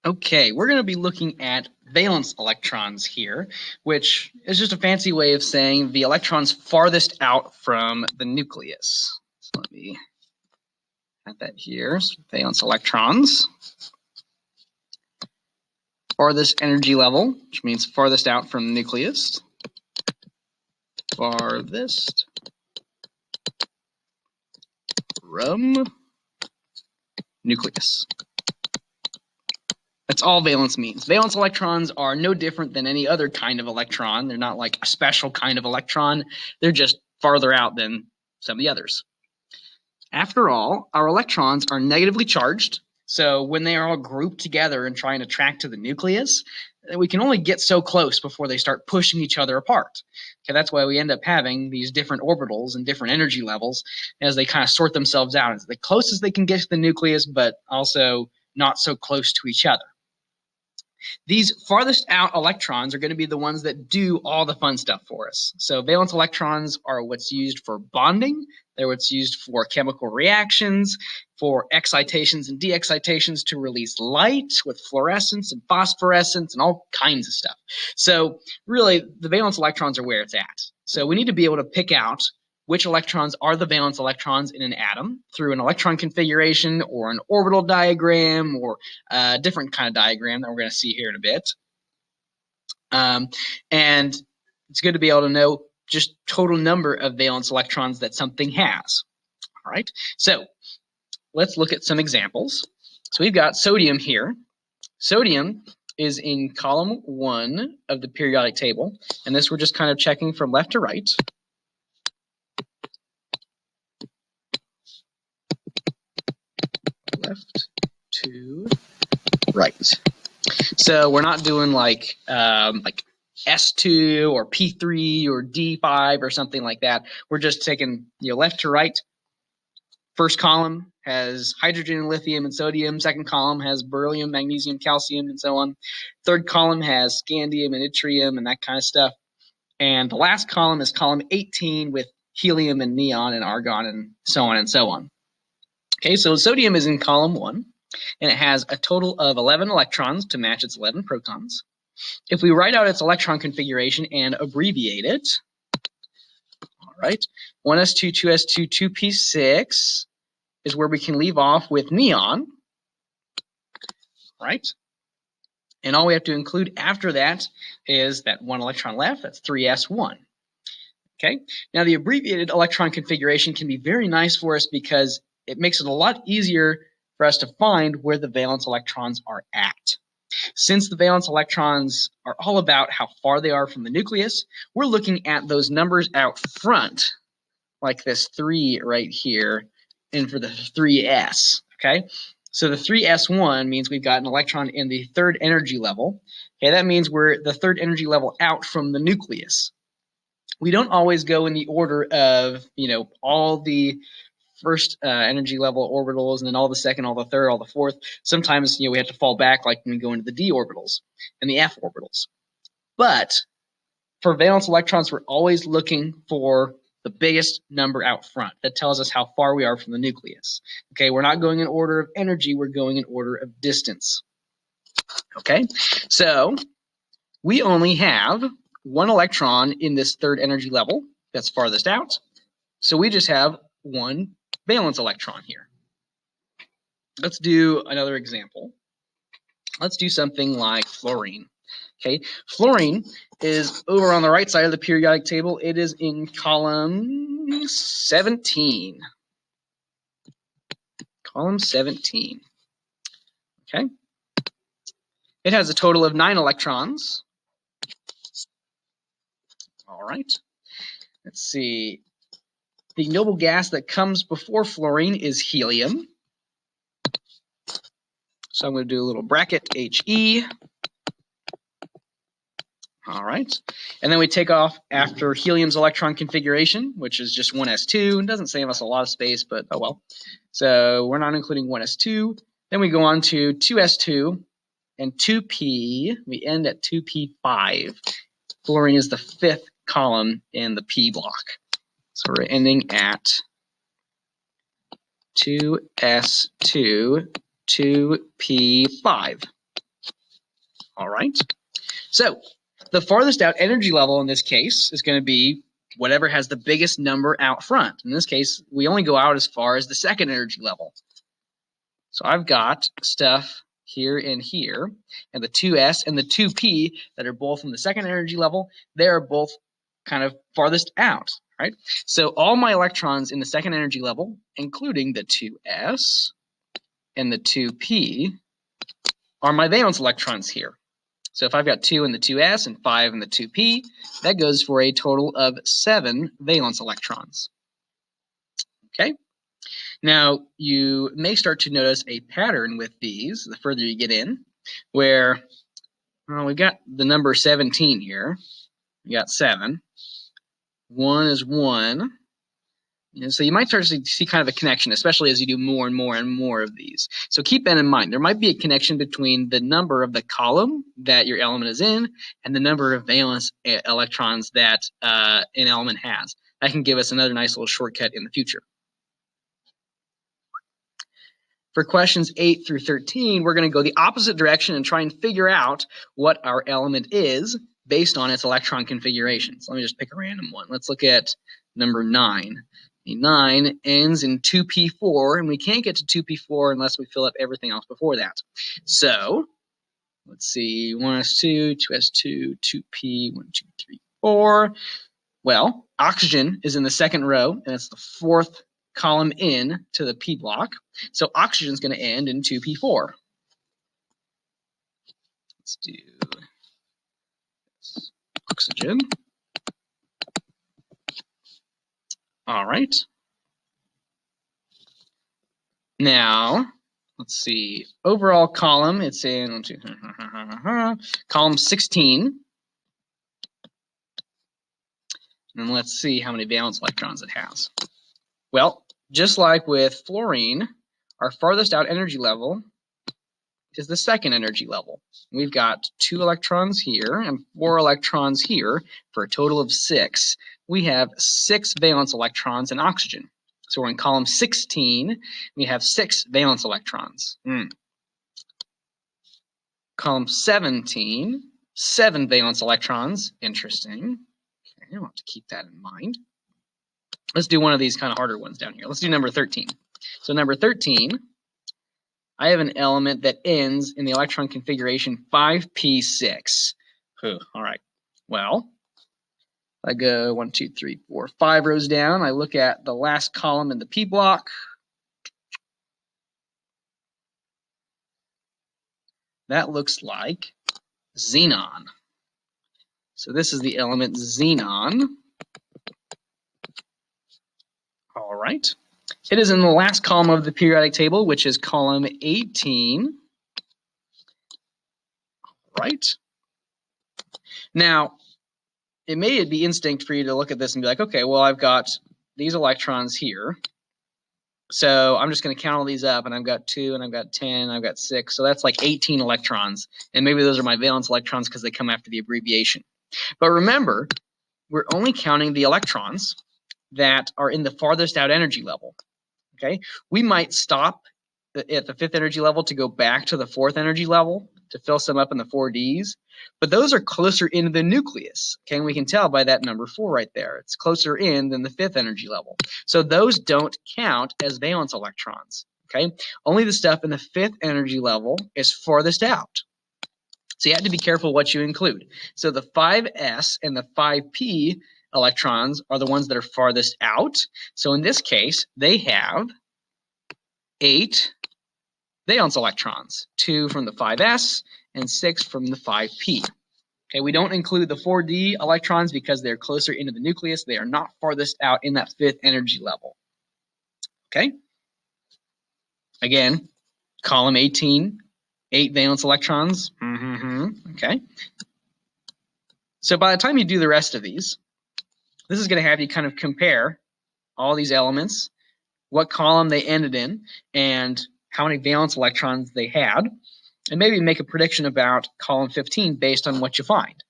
Okay, we're going to be looking at valence electrons here, which is just a fancy way of saying the electrons farthest out from the nucleus. So let me add that here. So valence electrons. Farthest energy level, which means farthest out from the nucleus. Farthest from nucleus. That's all valence means. Valence electrons are no different than any other kind of electron. They're not like a special kind of electron. They're just farther out than some of the others. After all, our electrons are negatively charged. So when they are all grouped together and trying to track to the nucleus, we can only get so close before they start pushing each other apart. Okay, that's why we end up having these different orbitals and different energy levels as they kind of sort themselves out. It's the closest they can get to the nucleus, but also not so close to each other. These farthest out electrons are going to be the ones that do all the fun stuff for us. So valence electrons are what's used for bonding. They're what's used for chemical reactions, for excitations and de-excitations to release light with fluorescence and phosphorescence and all kinds of stuff. So really, the valence electrons are where it's at. So we need to be able to pick out which electrons are the valence electrons in an atom through an electron configuration or an orbital diagram or a different kind of diagram that we're going to see here in a bit. And it's good to be able to know just total number of valence electrons that something has. All right, so let's look at some examples. So we've got sodium here. Sodium is in column 1 of the periodic table, and this we're just kind of checking from left to right. Left to right. So we're not doing like S2 or P3 or D5 or something like that. We're just taking left to right. First column has hydrogen and lithium and sodium. Second column has beryllium, magnesium, calcium, and so on. Third column has scandium and yttrium and that kind of stuff. And the last column is column 18 with helium and neon and argon and so on and so on. Okay, so sodium is in column 1, and it has a total of 11 electrons to match its 11 protons. If we write out its electron configuration and abbreviate it, all right, 1s2, 2s2, 2p6 is where we can leave off with neon, right? And all we have to include after that is that 1 electron left, that's 3s1. Okay, now the abbreviated electron configuration can be very nice for us because it makes it a lot easier for us to find where the valence electrons are at. Since the valence electrons are all about how far they are from the nucleus, we're looking at those numbers out front, like this 3 right here, and for the 3s, okay? So the 3s1 means we've got an electron in the third energy level. Okay, that means we're the third energy level out from the nucleus. We don't always go in the order of, all the first energy level orbitals and then all the second, all the third, all the fourth. Sometimes, we have to fall back like when we go into the d orbitals and the f orbitals. But for valence electrons, we're always looking for the biggest number out front. That tells us how far we are from the nucleus. Okay, we're not going in order of energy, we're going in order of distance. Okay, so we only have 1 electron in this third energy level that's farthest out. So we just have 1 valence electron here. Let's do another example. Let's do something like fluorine. Okay, fluorine is over on the right side of the periodic table. It is in column 17. Column 17. Okay. It has a total of 9 electrons. All right. Let's see. The noble gas that comes before fluorine is helium. So I'm going to do a little bracket, He. All right. And then we take off after helium's electron configuration, which is just 1s2. It doesn't save us a lot of space, but oh well. So we're not including 1s2. Then we go on to 2s2 and 2p. We end at 2p5. Fluorine is the 5th column in the p block. So we're ending at 2s2, 2p5. All right. So the farthest out energy level in this case is going to be whatever has the biggest number out front. In this case, we only go out as far as the second energy level. So I've got stuff here and here, and the 2s and the 2p that are both in the second energy level, they're both kind of farthest out, right? So all my electrons in the second energy level, including the 2s and the 2p, are my valence electrons here. So if I've got 2 in the 2s and 5 in the 2p, that goes for a total of 7 valence electrons. Okay? Now, you may start to notice a pattern with these the further you get in, where we've got the number 17 here. We got 7. 1 is 1. And so you might start to see kind of a connection, especially as you do more and more and more of these. So keep that in mind. There might be a connection between the number of the column that your element is in and the number of valence electrons that an element has. That can give us another nice little shortcut in the future. For questions 8 through 13, we're going to go the opposite direction and try and figure out what our element is based on its electron configuration. So let me just pick a random one. Let's look at number 9. 9 ends in 2p4, and we can't get to 2p4 unless we fill up everything else before that. So let's see, 1s2, 2s2, 2p, 1, 2, 3, 4. Well, oxygen is in the second row, and it's the fourth column in to the P block. So oxygen is going to end in 2p4. Let's do oxygen. All right. Now, let's see. Overall column, it's in column 16. And let's see how many valence electrons it has. Well, just like with fluorine, our farthest out energy level is the second energy level. We've got 2 electrons here and 4 electrons here for a total of 6. We have 6 valence electrons in oxygen. So we're in column 16. We have 6 valence electrons. Column 17, 7 valence electrons. Interesting. Okay, I'll have to keep that in mind. Let's do one of these kind of harder ones down here. Let's do number 13. So number 13, I have an element that ends in the electron configuration 5p6. All right. Well, I go 1, 2, 3, 4, 5 rows down. I look at the last column in the P block. That looks like xenon. So this is the element xenon. All right. It is in the last column of the periodic table, which is column 18. Right. Now, it may be instinct for you to look at this and be like, okay, well, I've got these electrons here. So I'm just going to count all these up, and I've got 2, and I've got 10, I've got 6. So that's like 18 electrons. And maybe those are my valence electrons because they come after the abbreviation. But remember, we're only counting the electrons that are in the farthest out energy level. Okay, we might stop at the 5th energy level to go back to the 4th energy level to fill some up in the 4Ds, but those are closer into the nucleus. Okay, and we can tell by that number 4 right there. It's closer in than the 5th energy level. So those don't count as valence electrons. Okay, only the stuff in the 5th energy level is farthest out. So you have to be careful what you include. So the 5s and the 5p electrons are the ones that are farthest out. So in this case, they have 8 valence electrons, 2 from the 5s and 6 from the 5p. Okay, we don't include the 4d electrons because they're closer into the nucleus. They are not farthest out in that 5th energy level. Okay? Again, column 18, 8 valence electrons. Okay? So by the time you do the rest of these, this is going to have you kind of compare all these elements, what column they ended in, and how many valence electrons they had, and maybe make a prediction about column 15 based on what you find.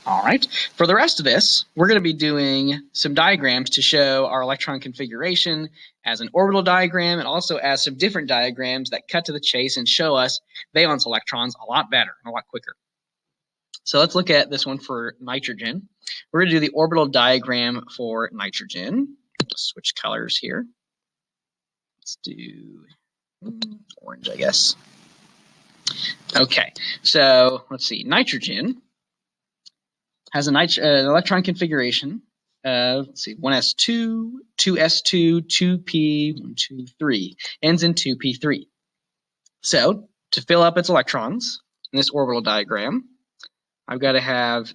All right. For the rest of this, we're going to be doing some diagrams to show our electron configuration as an orbital diagram and also as some different diagrams that cut to the chase and show us valence electrons a lot better and a lot quicker. So let's look at this one for nitrogen. We're going to do the orbital diagram for nitrogen. Switch colors here. Let's do orange, I guess. Okay, so let's see. Nitrogen has an electron configuration of, let's see, 1s2, 2s2, 2p, 1, 2, 3, ends in 2p3. So to fill up its electrons in this orbital diagram, I've got to have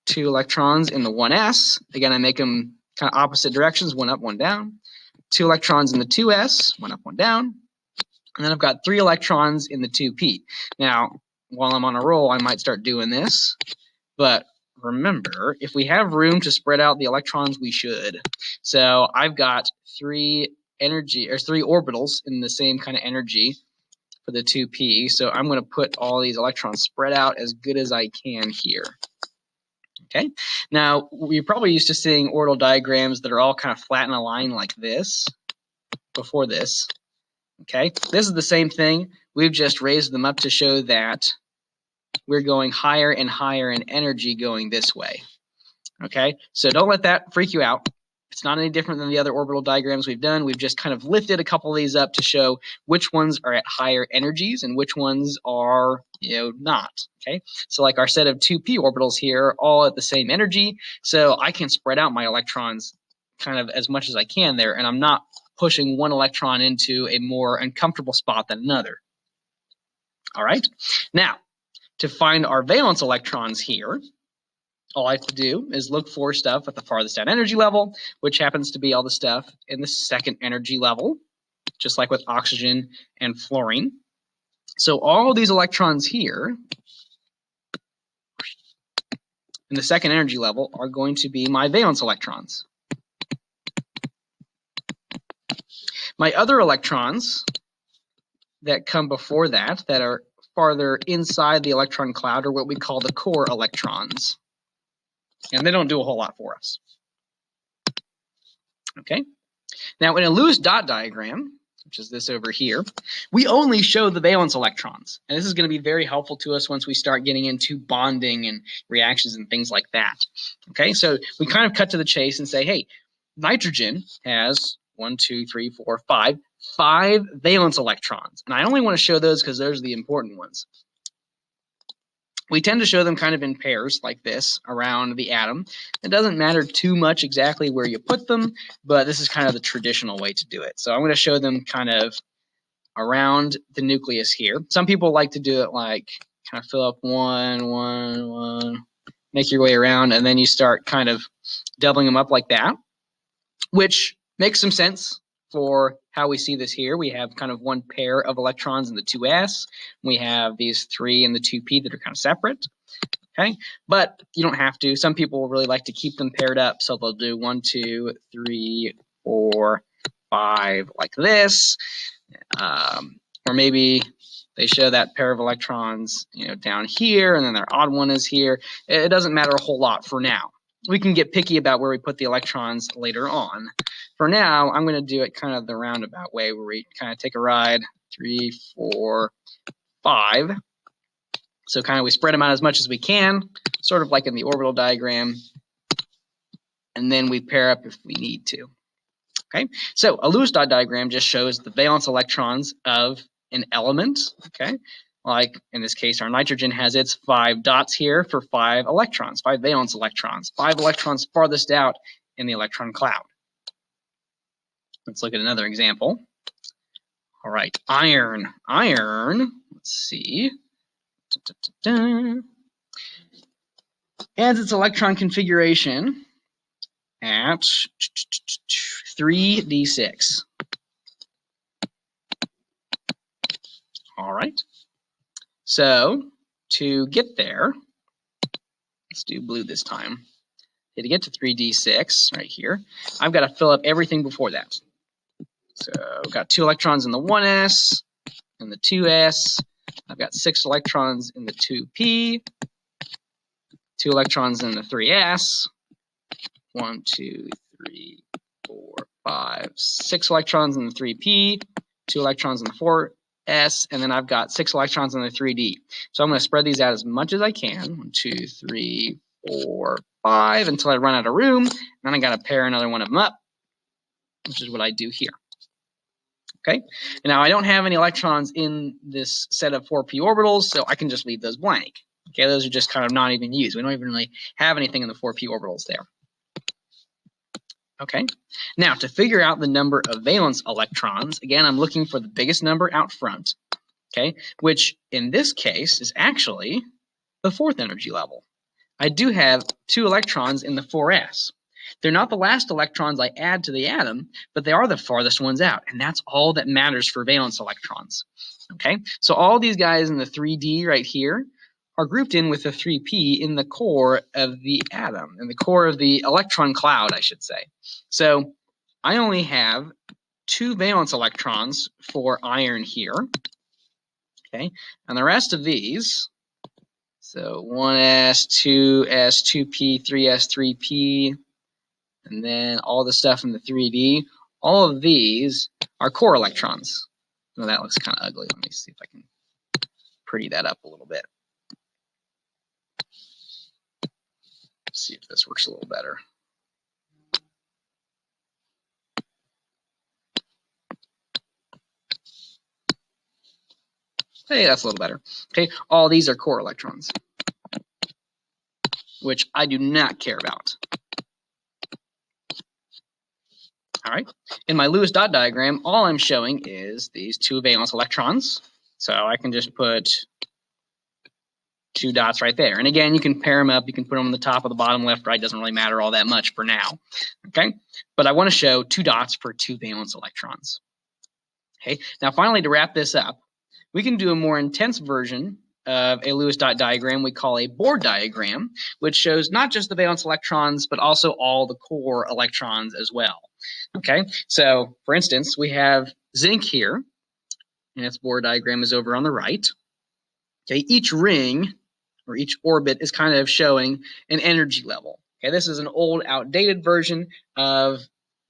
2 electrons in the 1s. Again, I make them kind of opposite directions, 1 up, 1 down. 2 electrons in the 2s, 1 up, 1 down. And then I've got 3 electrons in the 2p. Now, while I'm on a roll, I might start doing this, but remember, if we have room to spread out the electrons, we should. So I've got 3 orbitals in the same kind of energy for the 2p. So I'm going to put all these electrons spread out as good as I can here. Okay. Now, you're probably used to seeing orbital diagrams that are all kind of flat in a line like this before this. Okay. This is the same thing. We've just raised them up to show that we're going higher and higher in energy going this way. Okay, so don't let that freak you out. It's not any different than the other orbital diagrams we've done. We've just kind of lifted a couple of these up to show which ones are at higher energies and which ones are, not. Okay, so like our set of 2p orbitals here are all at the same energy, so I can spread out my electrons kind of as much as I can there, and I'm not pushing one electron into a more uncomfortable spot than another. All right, now to find our valence electrons here, all I have to do is look for stuff at the farthest down energy level, which happens to be all the stuff in the second energy level, just like with oxygen and fluorine. So all of these electrons here in the second energy level are going to be my valence electrons. My other electrons that come before that are farther inside the electron cloud are what we call the core electrons. And they don't do a whole lot for us. Okay. Now, in a Lewis dot diagram, which is this over here, we only show the valence electrons. And this is going to be very helpful to us once we start getting into bonding and reactions and things like that. Okay, so we kind of cut to the chase and say, hey, nitrogen has 1, 2, 3, 4, 5 valence electrons. And I only want to show those because those are the important ones. We tend to show them kind of in pairs like this around the atom. It doesn't matter too much exactly where you put them, but this is kind of the traditional way to do it. So I'm going to show them kind of around the nucleus here. Some people like to do it like kind of fill up 1, 1, 1, make your way around, and then you start kind of doubling them up like that, which makes some sense for how we see this here. We have kind of one pair of electrons in the 2s. We have these 3 in the 2p that are kind of separate. Okay, but you don't have to. Some people really like to keep them paired up, so they'll do 1, 2, 3, 4, 5 like this. Or maybe they show that pair of electrons, down here, and then their odd one is here. It doesn't matter a whole lot for now. We can get picky about where we put the electrons later on. For now, I'm going to do it kind of the roundabout way where we kind of take a ride, 3, 4, 5. So kind of we spread them out as much as we can, sort of like in the orbital diagram, and then we pair up if we need to. Okay, so a Lewis dot diagram just shows the valence electrons of an element. Okay, like in this case, our nitrogen has its 5 dots here for 5 electrons, 5 valence electrons, 5 electrons farthest out in the electron cloud. Let's look at another example. All right, iron. Let's see. Adds its electron configuration at 3d6. All right. So to get there, let's do blue this time. To get to 3d6 right here, I've got to fill up everything before that. So I've got 2 electrons in the 1s and the 2s. I've got 6 electrons in the 2p. 2 electrons in the 3s, 1, 2, 3, 4, 5, 6 electrons in the 3p, 2 electrons in the 4s, and then I've got 6 electrons in the 3d. So I'm going to spread these out as much as I can. 1, 2, 3, 4, 5 until I run out of room. Then I got to pair another one of them up, which is what I do here. Okay. And now I don't have any electrons in this set of 4p orbitals, so I can just leave those blank. Okay, those are just kind of not even used. We don't even really have anything in the 4p orbitals there. Okay. Now to figure out the number of valence electrons, again, I'm looking for the biggest number out front. Okay, which in this case is actually the 4th energy level. I do have 2 electrons in the 4s. They're not the last electrons I add to the atom, but they are the farthest ones out, and that's all that matters for valence electrons. Okay, so all these guys in the 3d right here are grouped in with the 3p in the core of the atom, in the core of the electron cloud, I should say. So I only have 2 valence electrons for iron here. Okay, and the rest of these, so 1s, 2s, 2p, 3s, 3p, and then all the stuff in the 3d, all of these are core electrons. Well, that looks kind of ugly. Let me see if I can pretty that up a little bit. See if this works a little better. Hey, that's a little better. Okay, all these are core electrons, which I do not care about. All right, in my Lewis dot diagram, all I'm showing is these 2 valence electrons. So I can just put 2 dots right there. And again, you can pair them up. You can put them on the top or the bottom, left, right. Doesn't really matter all that much for now. Okay, but I want to show 2 dots for 2 valence electrons. Okay, now finally, to wrap this up, we can do a more intense version of a Lewis dot diagram we call a Bohr diagram, which shows not just the valence electrons, but also all the core electrons as well. Okay, so for instance, we have zinc here, and its Bohr diagram is over on the right. Okay, each ring or each orbit is kind of showing an energy level. Okay, this is an old, outdated version of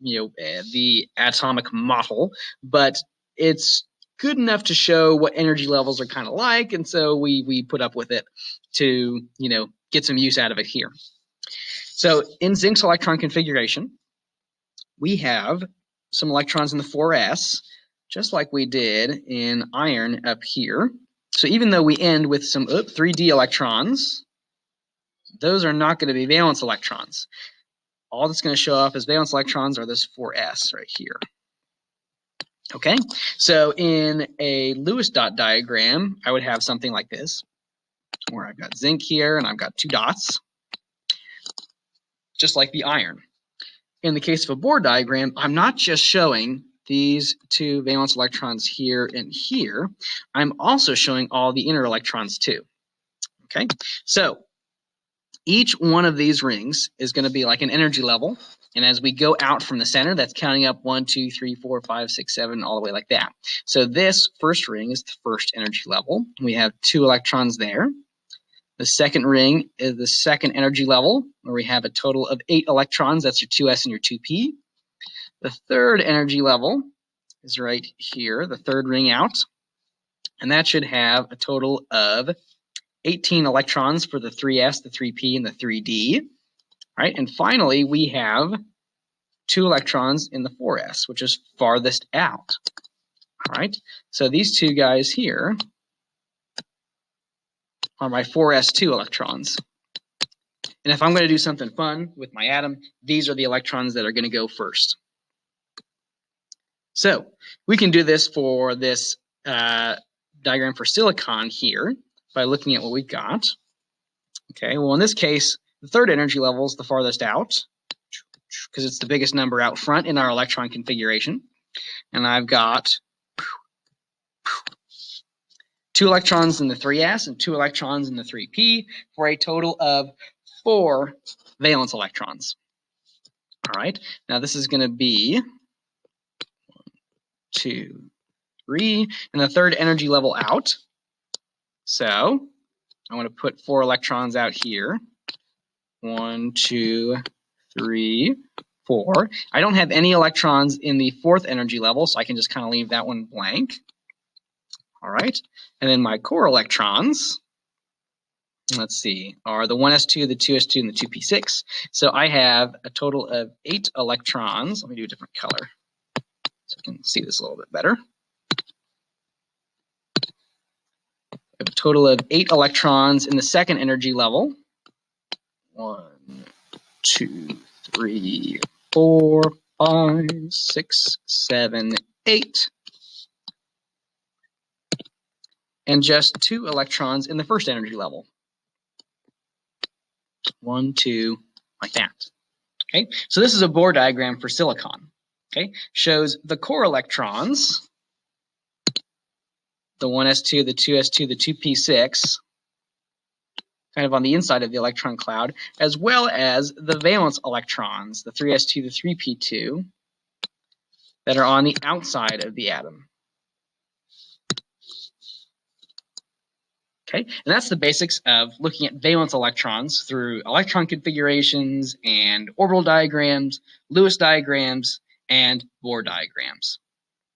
the atomic model, but it's good enough to show what energy levels are kind of like, and so we put up with it to get some use out of it here. So in zinc's electron configuration, we have some electrons in the 4s, just like we did in iron up here. So even though we end with some 3d electrons, those are not going to be valence electrons. All that's going to show up as valence electrons are this 4s right here. Okay, so in a Lewis dot diagram, I would have something like this, where I've got zinc here and I've got 2 dots, just like the iron. In the case of a Bohr diagram, I'm not just showing these 2 valence electrons here and here, I'm also showing all the inner electrons too. Okay, so each one of these rings is going to be like an energy level. And as we go out from the center, that's counting up 1, 2, 3, 4, 5, 6, 7, all the way like that. So this first ring is the first energy level. We have 2 electrons there. The second ring is the second energy level, where we have a total of 8 electrons. That's your 2s and your 2p. The third energy level is right here, the third ring out. And that should have a total of 18 electrons for the 3s, the 3p, and the 3d. Right? And finally, we have 2 electrons in the 4s, which is farthest out. All right? So these 2 guys here are my 4s2 electrons. And if I'm going to do something fun with my atom, these are the electrons that are going to go first. So we can do this for this diagram for silicon here by looking at what we've got. Okay, well in this case, the third energy level is the farthest out because it's the biggest number out front in our electron configuration. And I've got 2 electrons in the 3s and 2 electrons in the 3p for a total of 4 valence electrons. All right, now this is going to be 1, 2, 3, and the third energy level out. So I want to put 4 electrons out here. 1, 2, 3, 4. I don't have any electrons in the fourth energy level, so I can just kind of leave that one blank. All right. And then my core electrons, let's see, are the 1s2, the 2s2, and the 2p6. So I have a total of 8 electrons. Let me do a different color so you can see this a little bit better. I have a total of 8 electrons in the second energy level. 1, 2, 3, 4, 5, 6, 7, 8. And just 2 electrons in the first energy level. 1, 2, like that. Okay, so this is a Bohr diagram for silicon. Okay, shows the core electrons, the 1s2, the 2s2, the 2p6, kind of on the inside of the electron cloud, as well as the valence electrons, the 3s2, the 3p2, that are on the outside of the atom. Okay, and that's the basics of looking at valence electrons through electron configurations and orbital diagrams, Lewis diagrams, and Bohr diagrams.